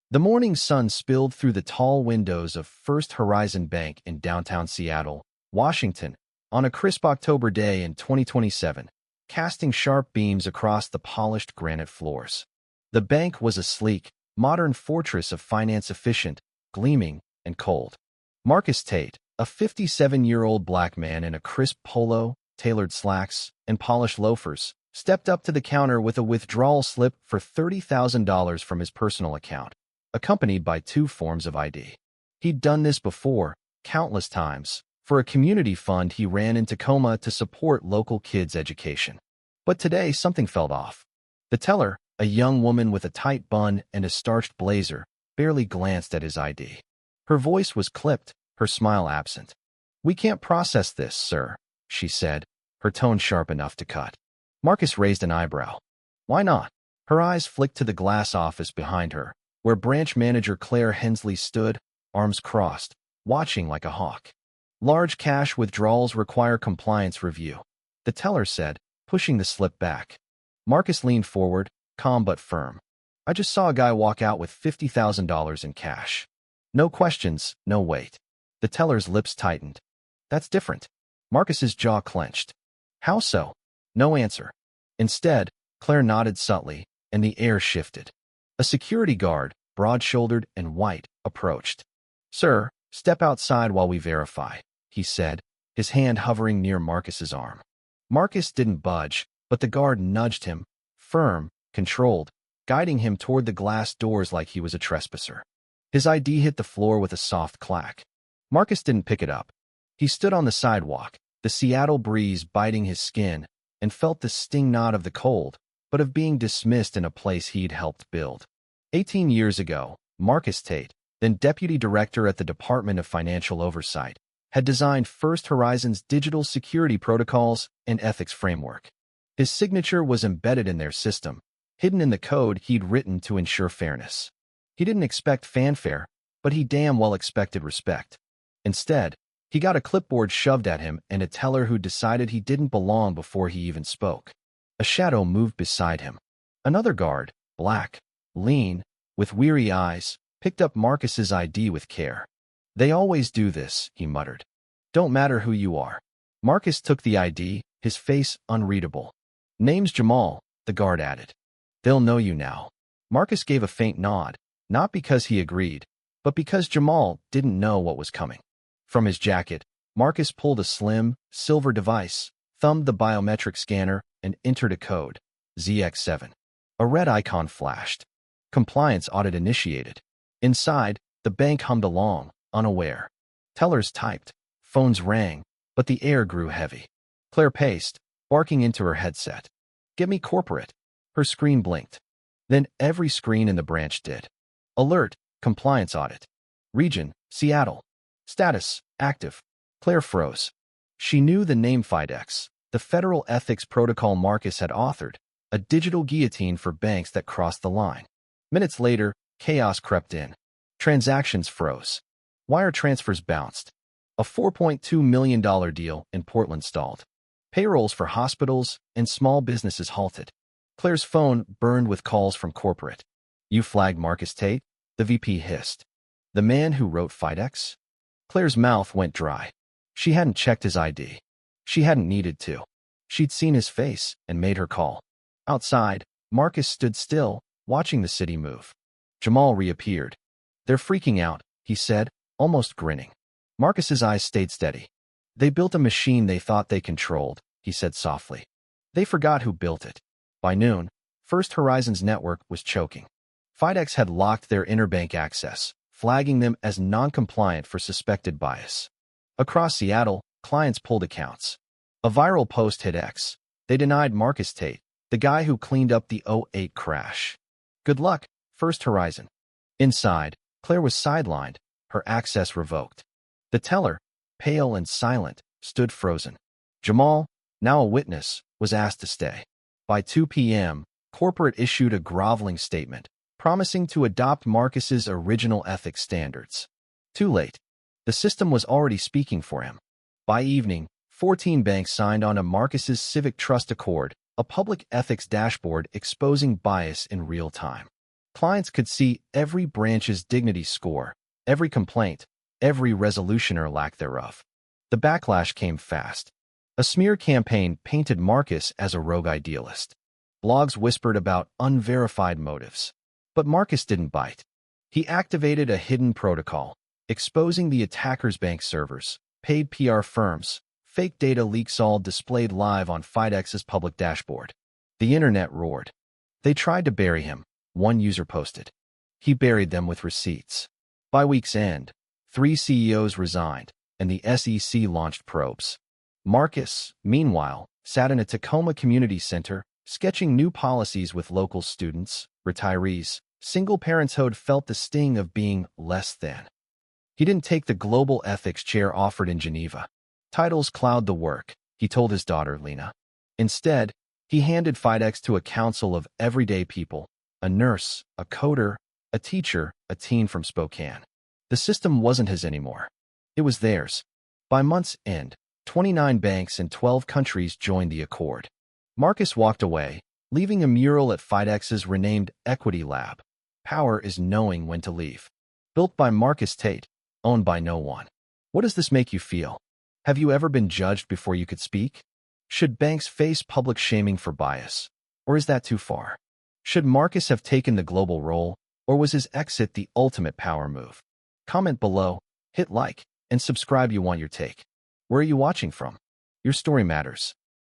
The morning sun spilled through the tall windows of First Horizon Bank in downtown Seattle, Washington, on a crisp October day in 2027, casting sharp beams across the polished granite floors. The bank was a sleek, modern fortress of finance, efficient, gleaming, and cold. Marcus Tate, a 57-year-old black man in a crisp polo, tailored slacks, and polished loafers, stepped up to the counter with a withdrawal slip for $30,000 from his personal account, accompanied by two forms of ID. He'd done this before, countless times, for a community fund he ran in Tacoma to support local kids' education. But today, something felt off. The teller, a young woman with a tight bun and a starched blazer, barely glanced at his ID. Her voice was clipped, her smile absent. "We can't process this, sir," she said, her tone sharp enough to cut. Marcus raised an eyebrow. "Why not?" Her eyes flicked to the glass office behind her, where branch manager Claire Hensley stood, arms crossed, watching like a hawk. "Large cash withdrawals require compliance review," the teller said, pushing the slip back. Marcus leaned forward, calm but firm. "I just saw a guy walk out with $50,000 in cash. No questions, no wait." The teller's lips tightened. "That's different." Marcus's jaw clenched. "How so?" No answer. Instead, Claire nodded subtly, and the air shifted. A security guard, broad-shouldered and white, approached. "Sir, step outside while we verify," he said, his hand hovering near Marcus's arm. Marcus didn't budge, but the guard nudged him, firm, controlled, guiding him toward the glass doors like he was a trespasser. His ID hit the floor with a soft clack. Marcus didn't pick it up. He stood on the sidewalk, the Seattle breeze biting his skin, and felt the sting not of the cold, but of being dismissed in a place he'd helped build. 18 years ago, Marcus Tate, then deputy director at the Department of Financial Oversight, had designed First Horizon's digital security protocols and ethics framework. His signature was embedded in their system, hidden in the code he'd written to ensure fairness. He didn't expect fanfare, but he damn well expected respect. Instead, he got a clipboard shoved at him and a teller who decided he didn't belong before he even spoke. A shadow moved beside him. Another guard, black, lean, with weary eyes, picked up Marcus's ID with care. "They always do this," he muttered. "Don't matter who you are." Marcus took the ID, his face unreadable. "Name's Jamal," the guard added. "They'll know you now." Marcus gave a faint nod, not because he agreed, but because Jamal didn't know what was coming. From his jacket, Marcus pulled a slim, silver device, thumbed the biometric scanner, and entered a code, ZX7. A red icon flashed. Compliance audit initiated. Inside, the bank hummed along, unaware. Tellers typed, phones rang, but the air grew heavy. Claire paced, barking into her headset. "Get me corporate." Her screen blinked. Then every screen in the branch did. Alert, compliance audit. Region, Seattle. Status, active. Claire froze. She knew the name FIDEX, the federal ethics protocol Marcus had authored, a digital guillotine for banks that crossed the line. Minutes later, chaos crept in. Transactions froze. Wire transfers bounced. A $4.2 million deal in Portland stalled. Payrolls for hospitals and small businesses halted. Claire's phone burned with calls from corporate. "You flagged Marcus Tate?" the VP hissed. "The man who wrote FIDEX?" Claire's mouth went dry. She hadn't checked his ID. She hadn't needed to. She'd seen his face and made her call. Outside, Marcus stood still, watching the city move. Jamal reappeared. "They're freaking out," he said, almost grinning. Marcus's eyes stayed steady. "They built a machine they thought they controlled," he said softly. "They forgot who built it." By noon, First Horizon's network was choking. FIDEX had locked their interbank access, flagging them as non-compliant for suspected bias. Across Seattle, clients pulled accounts. A viral post hit X. They denied Marcus Tate, the guy who cleaned up the '08 crash. "Good luck, First Horizon." Inside, Claire was sidelined, her access revoked. The teller, pale and silent, stood frozen. Jamal, now a witness, was asked to stay. By 2 p.m., corporate issued a groveling statement, promising to adopt Marcus's original ethics standards. Too late. The system was already speaking for him. By evening, 14 banks signed on to Marcus's Civic Trust Accord, a public ethics dashboard exposing bias in real time. Clients could see every branch's dignity score, every complaint, every resolution or lack thereof. The backlash came fast. A smear campaign painted Marcus as a rogue idealist. Blogs whispered about unverified motives. But Marcus didn't bite. He activated a hidden protocol, exposing the attackers' bank servers, paid PR firms, fake data leaks, all displayed live on FIDEX's public dashboard. The internet roared. They tried to bury him, one user posted. He buried them with receipts. By week's end, 3 CEOs resigned, and the SEC launched probes. Marcus, meanwhile, sat in a Tacoma community center, sketching new policies with local students, retirees. Single parenthood felt the sting of being less than. He didn't take the global ethics chair offered in Geneva. Titles cloud the work, he told his daughter, Lena. Instead, he handed FIDEX to a council of everyday people, a nurse, a coder, a teacher, a teen from Spokane. The system wasn't his anymore. It was theirs. By month's end, 29 banks in 12 countries joined the accord. Marcus walked away, leaving a mural at FIDEX's renamed Equity Lab. Power is knowing when to leave. Built by Marcus Tate, owned by no one. What does this make you feel? Have you ever been judged before you could speak? Should banks face public shaming for bias? Or is that too far? Should Marcus have taken the global role, or was his exit the ultimate power move? Comment below, hit like, and subscribe. You want your take. Where are you watching from? Your story matters.